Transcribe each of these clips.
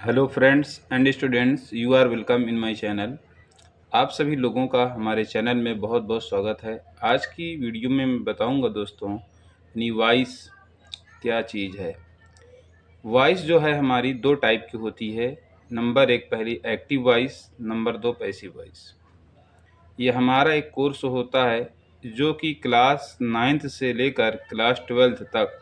Hello friends and students, you are welcome in my channel. आप सभी लोगों का हमारे चैनल में बहुत बहुत स्वागत है। आज की वीडियो में मैं बताऊंगा दोस्तों यानी वॉइस क्या चीज़ है। वॉइस जो है हमारी दो टाइप की होती है। नंबर एक पहली एक्टिव वॉइस, नंबर दो पैसिव वॉइस। ये हमारा एक कोर्स होता है जो कि क्लास 9th से लेकर क्लास 12th तक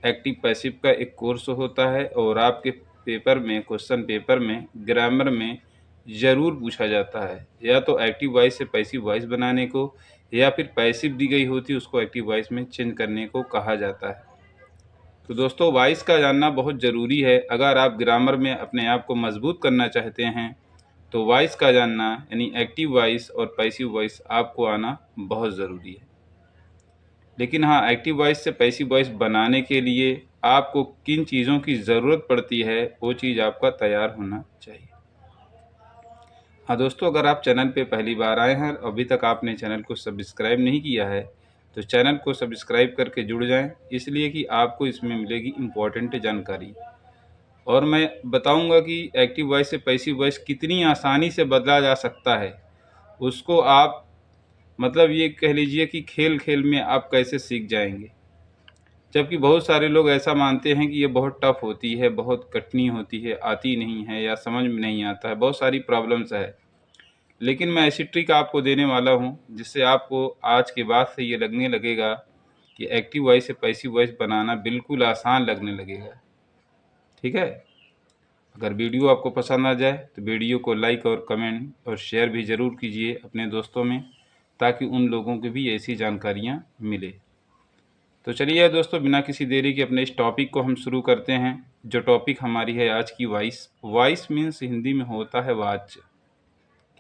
एक्टिव पैसिव का एक कोर्स होता है और आपके पेपर में, क्वेश्चन पेपर में, ग्रामर में ज़रूर पूछा जाता है, या तो एक्टिव वॉइस से पैसिव वॉइस बनाने को, या फिर पैसिव दी गई होती है उसको एक्टिव वॉइस में चेंज करने को कहा जाता है। तो दोस्तों, वॉइस का जानना बहुत ज़रूरी है। अगर आप ग्रामर में अपने आप को मजबूत करना चाहते हैं तो वॉइस का जानना यानी एक्टिव वॉइस और पैसिव वॉइस आपको आना बहुत ज़रूरी है। लेकिन हाँ, एक्टिव वॉइस से पैसिव वॉइस बनाने के लिए आपको किन चीज़ों की ज़रूरत पड़ती है वो चीज़ आपका तैयार होना चाहिए। हाँ दोस्तों, अगर आप चैनल पे पहली बार आए हैं और अभी तक आपने चैनल को सब्सक्राइब नहीं किया है तो चैनल को सब्सक्राइब करके जुड़ जाएं, इसलिए कि आपको इसमें मिलेगी इम्पोर्टेंट जानकारी। और मैं बताऊंगा कि एक्टिव वॉइस से पैसिव वॉइस कितनी आसानी से बदला जा सकता है। उसको आप मतलब ये कह लीजिए कि खेल खेल में आप कैसे सीख जाएंगे। जबकि बहुत सारे लोग ऐसा मानते हैं कि ये बहुत टफ होती है, बहुत कठिन होती है, आती नहीं है या समझ में नहीं आता है, बहुत सारी प्रॉब्लम्स है। लेकिन मैं ऐसी ट्रिक आपको देने वाला हूँ जिससे आपको आज के बाद से ये लगने लगेगा कि एक्टिव वॉइस से पैसिव वॉइस बनाना बिल्कुल आसान लगने लगेगा। ठीक है। अगर वीडियो आपको पसंद आ जाए तो वीडियो को लाइक और कमेंट और शेयर भी ज़रूर कीजिए अपने दोस्तों में, ताकि उन लोगों को भी ऐसी जानकारियाँ मिले। तो चलिए दोस्तों, बिना किसी देरी के अपने इस टॉपिक को हम शुरू करते हैं। जो टॉपिक हमारी है आज की, वॉइस। वॉइस मीन्स हिंदी में होता है वाच्य।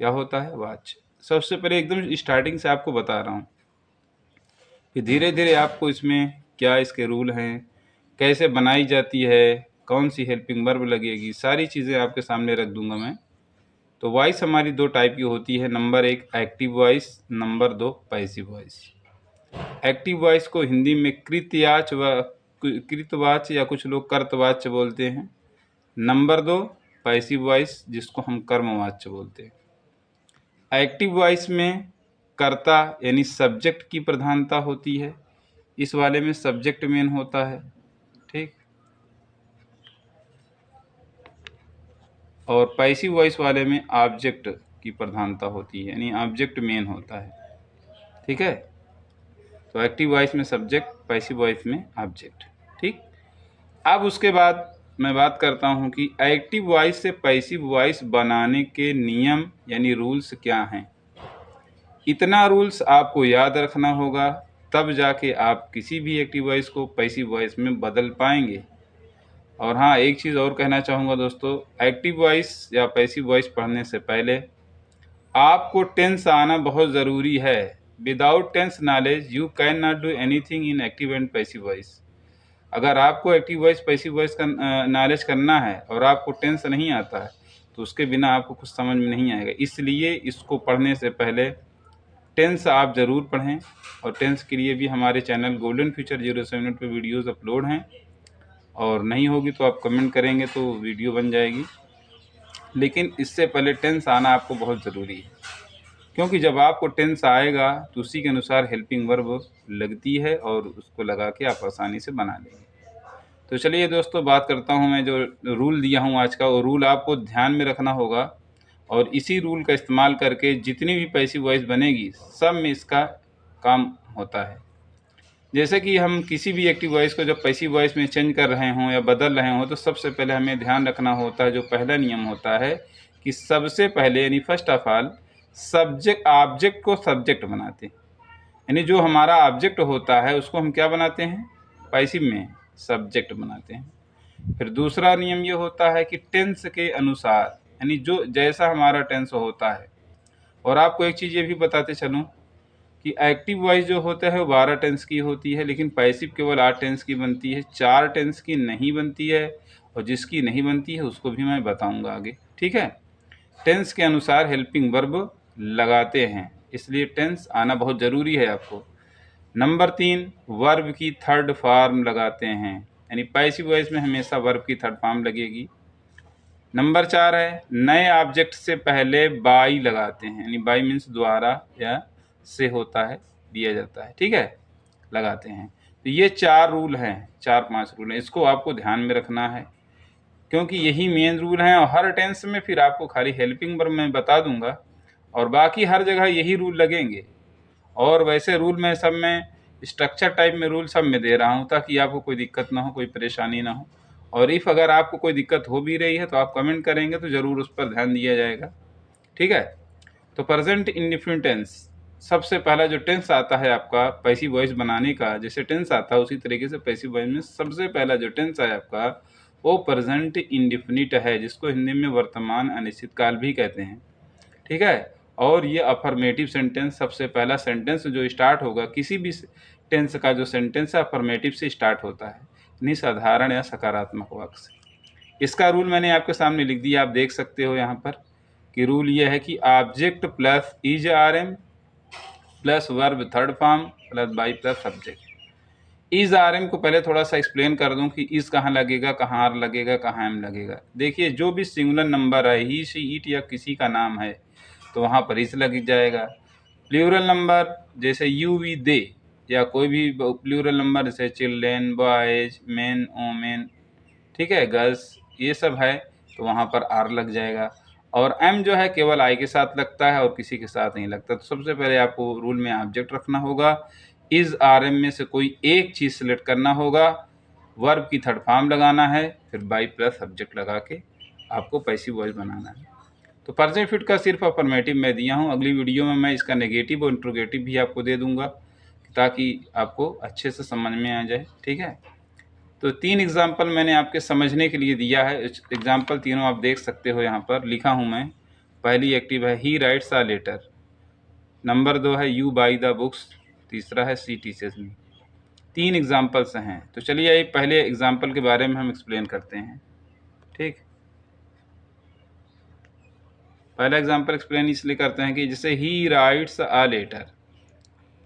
क्या होता है? वाच्य। सबसे पहले एकदम स्टार्टिंग से आपको बता रहा हूँ कि धीरे धीरे आपको इसमें क्या इसके रूल हैं, कैसे बनाई जाती है, कौन सी हेल्पिंग वर्ब लगेगी, सारी चीज़ें आपके सामने रख दूंगा मैं। तो वॉइस हमारी दो टाइप की होती है। नंबर एक एक्टिव वॉइस, नंबर दो पैसिव वॉइस। एक्टिव वॉइस को हिंदी में कृतयाच व कृतवाच्य या कुछ लोग कर्तवाच्य बोलते हैं। नंबर दो पैसिव वॉइस, जिसको हम कर्मवाच्य बोलते हैं। एक्टिव वॉइस में कर्ता यानी सब्जेक्ट की प्रधानता होती है। इस वाले में सब्जेक्ट मेन होता है। ठीक। और पैसिव वॉइस वाले में ऑब्जेक्ट की प्रधानता होती है, यानी ऑब्जेक्ट मेन होता है। ठीक है। तो एक्टिव वॉइस में सब्जेक्ट, पैसिव वॉइस में ऑब्जेक्ट। ठीक। अब उसके बाद मैं बात करता हूं कि एक्टिव वॉइस से पैसिव वॉइस बनाने के नियम यानी रूल्स क्या हैं। इतना रूल्स आपको याद रखना होगा, तब जाके आप किसी भी एक्टिव वॉइस को पैसिव वॉइस में बदल पाएंगे। और हाँ, एक चीज़ और कहना चाहूँगा दोस्तों, एक्टिव वॉइस या पैसिव वॉइस पढ़ने से पहले आपको टेंस आना बहुत ज़रूरी है। Without tense knowledge you can not do anything in active and passive voice. अगर आपको एक्टिव वॉइस पैसिव वॉइस का नॉलेज करना है और आपको टेंस नहीं आता है तो उसके बिना आपको कुछ समझ में नहीं आएगा। इसलिए इसको पढ़ने से पहले टेंस आप ज़रूर पढ़ें। और टेंस के लिए भी हमारे चैनल गोल्डन फ्यूचर 07 पे वीडियोस अपलोड हैं, और नहीं होगी तो आप कमेंट करेंगे तो वीडियो बन जाएगी। लेकिन इससे पहले टेंस आना आपको बहुत ज़रूरी है, क्योंकि जब आपको टेंस आएगा तो उसी के अनुसार हेल्पिंग वर्ब लगती है और उसको लगा के आप आसानी से बना लेंगे। तो चलिए दोस्तों, बात करता हूँ मैं। जो रूल दिया हूँ आज का, वो रूल आपको ध्यान में रखना होगा, और इसी रूल का इस्तेमाल करके जितनी भी पैसिव वॉइस बनेगी सब में इसका काम होता है। जैसे कि हम किसी भी एक्टिव वॉइस को जब पैसिव वॉइस में चेंज कर रहे हों या बदल रहे हों तो सबसे पहले हमें ध्यान रखना होता है, जो पहला नियम होता है कि सबसे पहले यानी first of all subject object को सब्जेक्ट बनाते हैं। यानी जो हमारा ऑब्जेक्ट होता है उसको हम क्या बनाते हैं? पैसिव में सब्जेक्ट बनाते हैं। फिर दूसरा नियम ये होता है कि टेंस के अनुसार, यानी जो जैसा हमारा टेंस होता है। और आपको एक चीज़ ये भी बताते चलूँ कि एक्टिव वॉइस जो होता है वो 12 टेंस की होती है, लेकिन पैसिव केवल 8 टेंस की बनती है, 4 टेंस की नहीं बनती है। और जिसकी नहीं बनती है उसको भी मैं बताऊंगा आगे। ठीक है। टेंस के अनुसार हेल्पिंग वर्ब लगाते हैं, इसलिए टेंस आना बहुत ज़रूरी है आपको। नंबर 3, वर्ब की थर्ड फॉर्म लगाते हैं, यानी पैसिव वॉइस में हमेशा वर्ब की थर्ड फॉर्म लगेगी। नंबर 4 है नए ऑब्जेक्ट से पहले बाई लगाते हैं, यानी बाई मीन्स द्वारा या से होता है, दिया जाता है, ठीक है, लगाते हैं। तो ये 4 रूल हैं, 4-5 रूल हैं, इसको आपको ध्यान में रखना है क्योंकि यही मेन रूल हैं। और हर टेंस में फिर आपको खाली हेल्पिंग वर्ब मैं बता दूंगा और बाकी हर जगह यही रूल लगेंगे। और वैसे रूल मैं सब में स्ट्रक्चर टाइप में रूल सब में दे रहा हूँ ताकि आपको कोई दिक्कत ना हो, कोई परेशानी ना हो। और इफ़ अगर आपको कोई दिक्कत हो भी रही है तो आप कमेंट करेंगे तो ज़रूर उस पर ध्यान दिया जाएगा, ठीक है। तो प्रेजेंट इंडेफिनिट टेंस, सबसे पहला जो टेंस आता है आपका पैसिव वॉइस बनाने का, जैसे टेंस आता है उसी तरीके से पैसिव वॉइस में सबसे पहला जो टेंस है आपका वो प्रेजेंट इंडेफिनिट है, जिसको हिंदी में वर्तमान अनिश्चित काल भी कहते हैं, ठीक है। और ये अफर्मेटिव सेंटेंस, सबसे पहला सेंटेंस जो स्टार्ट होगा किसी भी टेंस का जो सेंटेंस है अफर्मेटिव से स्टार्ट होता है, यानी साधारण या सकारात्मक वाक्य से। इसका रूल मैंने आपके सामने लिख दिया, आप देख सकते हो यहाँ पर कि रूल ये है कि object plus is are am plus verb third form plus by plus subject. Is are am को पहले थोड़ा सा एक्सप्लेन कर दूं कि इज कहाँ लगेगा, कहाँ आर लगेगा, कहाँ एम लगेगा। देखिए जो भी सिंगुलर नंबर है, ही शी इट या किसी का नाम है तो वहाँ पर इज लग जाएगा। प्लूरल नंबर जैसे यू वी दे या कोई भी प्लूरल नंबर जैसे चिल्ड्रेन, बॉयज, मैन, वोमेन, ठीक है, गर्ल्स, ये सब है तो वहाँ पर आर लग जाएगा। और एम जो है केवल आई के साथ लगता है और किसी के साथ नहीं लगता। तो सबसे पहले आपको रूल में ऑब्जेक्ट रखना होगा, इज आर एम में से कोई एक चीज़ सेलेक्ट करना होगा, वर्ब की थर्ड फॉर्म लगाना है, फिर बाई प्लस सब्जेक्ट लगा के आपको पैसिव वॉइस बनाना है। तो प्रेजेंट फिट का सिर्फ अफर्मेटिव मैं दिया हूँ, अगली वीडियो में मैं इसका नेगेटिव और इंट्रोगेटिव भी आपको दे दूंगा ताकि आपको अच्छे से समझ में आ जाए, ठीक है। तो 3 एग्जाम्पल मैंने आपके समझने के लिए दिया है, एग्जाम्पल तीनों आप देख सकते हो, यहाँ पर लिखा हूँ मैं। पहली एक्टिव है he writes a letter, number 2 है यू बाई द बुक्स, तीसरा है सी टीचर्स मी। 3 एग्जाम्पल्स हैं। तो चलिए ये पहले एग्जाम्पल के बारे में हम एक्सप्लेन करते हैं, ठीक। पहला एग्जाम्पल एक्सप्लेन इसलिए करते हैं कि जैसे ही राइट्स अ लेटर,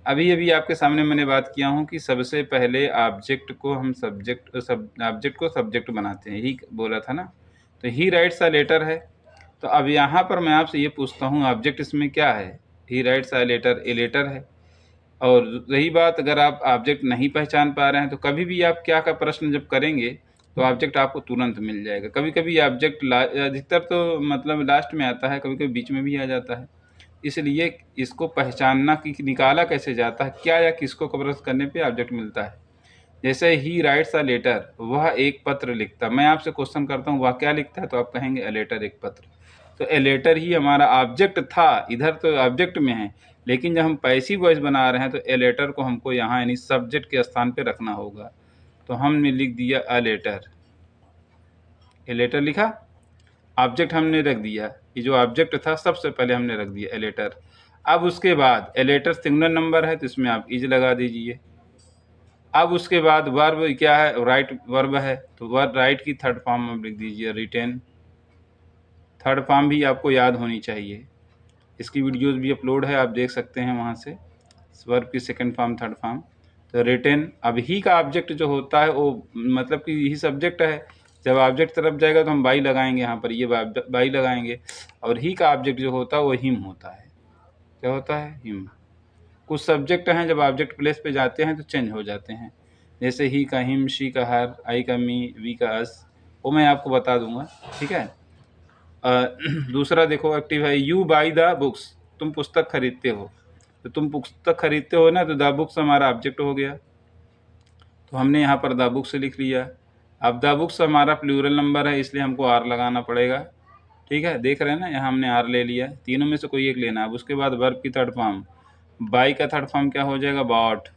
अभी अभी आपके सामने मैंने बात किया हूँ कि सबसे पहले ऑब्जेक्ट को हम ऑब्जेक्ट को सब्जेक्ट बनाते हैं, ही बोला था ना। तो ही राइट्स अ लेटर है, तो अब यहाँ पर मैं आपसे ये पूछता हूँ ऑब्जेक्ट इसमें क्या है, he writes a letter, a letter है। और रही बात अगर आप ऑब्जेक्ट नहीं पहचान पा रहे हैं तो कभी भी आप क्या का प्रश्न जब करेंगे तो ऑब्जेक्ट आपको तुरंत मिल जाएगा। कभी कभी ऑब्जेक्ट अधिकतर तो मतलब लास्ट में आता है, कभी कभी बीच में भी आ जाता है। इसलिए इसको पहचानना कि निकाला कैसे जाता है, क्या या किसको कवर करने पे ऑब्जेक्ट मिलता है। जैसे ही राइट्स अ लेटर, वह एक पत्र लिखता। मैं आपसे क्वेश्चन करता हूँ वह क्या लिखता है, तो आप कहेंगे ए लेटर, एक पत्र। तो ए लेटर ही हमारा ऑब्जेक्ट था, इधर तो ऑब्जेक्ट में है, लेकिन जब हम पैसिव वॉइस बना रहे हैं तो ए लेटर को हमको यहाँ यानी सब्जेक्ट के स्थान पे रखना होगा। तो हमने लिख दिया अ लेटर, ए लेटर लिखा, ऑब्जेक्ट हमने रख दिया, ये जो ऑब्जेक्ट था सबसे पहले हमने रख दिया ए लेटर। अब उसके बाद ए लेटर सिंगुलर नंबर है तो इसमें आप इज लगा दीजिए। अब उसके बाद वर्ब क्या है, राइट वर्ब है, तो वर्ब राइट की थर्ड फॉर्म आप लिख दीजिए रिटेन। थर्ड फॉर्म भी आपको याद होनी चाहिए, इसकी वीडियोस भी अपलोड है, आप देख सकते हैं वहाँ से, वर्ब की सेकंड फॉर्म थर्ड फॉर्म। तो रिटेन, अब ही का ऑब्जेक्ट जो होता है वो मतलब कि यही सब्जेक्ट है, जब ऑब्जेक्ट तरफ जाएगा तो हम बाई लगाएंगे, यहाँ पर ये बाई लगाएंगे। और ही का ऑब्जेक्ट जो होता है वो हिम होता है, क्या होता है, हिम। कुछ सब्जेक्ट हैं जब ऑब्जेक्ट प्लेस पे जाते हैं तो चेंज हो जाते हैं, जैसे ही का हिम, शी का हर, आई का मी, वी का अस, वो मैं आपको बता दूंगा, ठीक है। दूसरा देखो एक्टिव है यू बाई द बुक्स, तुम पुस्तक खरीदते हो। तो तुम पुस्तक खरीदते हो ना, तो द बुक्स हमारा ऑब्जेक्ट हो गया, तो हमने यहाँ पर द बुक्स लिख लिया। अब द बुक्स हमारा प्लूरल नंबर है इसलिए हमको आर लगाना पड़ेगा, ठीक है, देख रहे हैं ना, यहाँ हमने आर ले लिया। तीनों में से कोई एक लेना है। अब उसके बाद वर्ब की थर्ड फॉर्म, बाई का थर्ड फॉर्म क्या हो जाएगा, बॉट,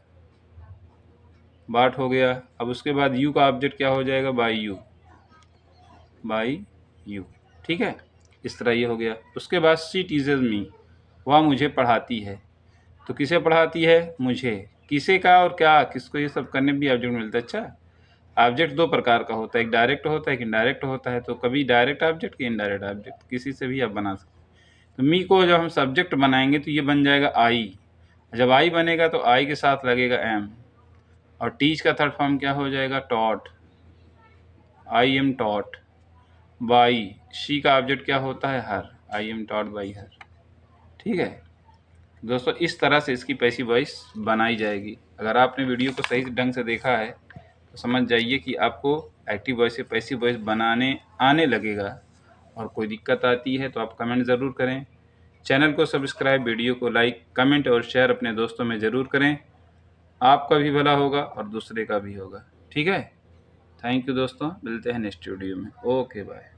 बाट हो गया। अब उसके बाद यू का ऑब्जेक्ट क्या हो जाएगा, बाई यू, बाई यू, ठीक है, इस तरह ये हो गया। उसके बाद शी टीचर्स मी, वह मुझे पढ़ाती है। तो किसे पढ़ाती है, मुझे, किसे का और क्या, किसको, ये सब करने भी ऑब्जेक्ट मिलता है। अच्छा, ऑब्जेक्ट 2 प्रकार का होता है, एक डायरेक्ट होता है, एक इनडायरेक्ट होता है। तो कभी डायरेक्ट ऑब्जेक्ट कि इनडायरेक्ट ऑब्जेक्ट, किसी से भी आप बना सकते हैं। तो मी को जब हम सब्जेक्ट बनाएंगे तो ये बन जाएगा आई, जब आई बनेगा तो आई के साथ लगेगा एम। और टीच का थर्ड फॉर्म क्या हो जाएगा, taught, I am taught. By, she का ऑब्जेक्ट क्या होता है? Her. I am taught by her. ठीक है दोस्तों, इस तरह से इसकी पैसिव वॉइस बनाई जाएगी। अगर आपने वीडियो को सही ढंग से देखा है तो समझ जाइए कि आपको एक्टिव वॉइस से पैसिव वॉइस बनाने आने लगेगा। और कोई दिक्कत आती है तो आप कमेंट ज़रूर करें। चैनल को सब्सक्राइब, वीडियो को लाइक, कमेंट और शेयर अपने दोस्तों में ज़रूर करें। आपका भी भला होगा और दूसरे का भी होगा। ठीक है, थैंक यू दोस्तों, मिलते हैं नेक्स्ट वीडियो में। Okay bye.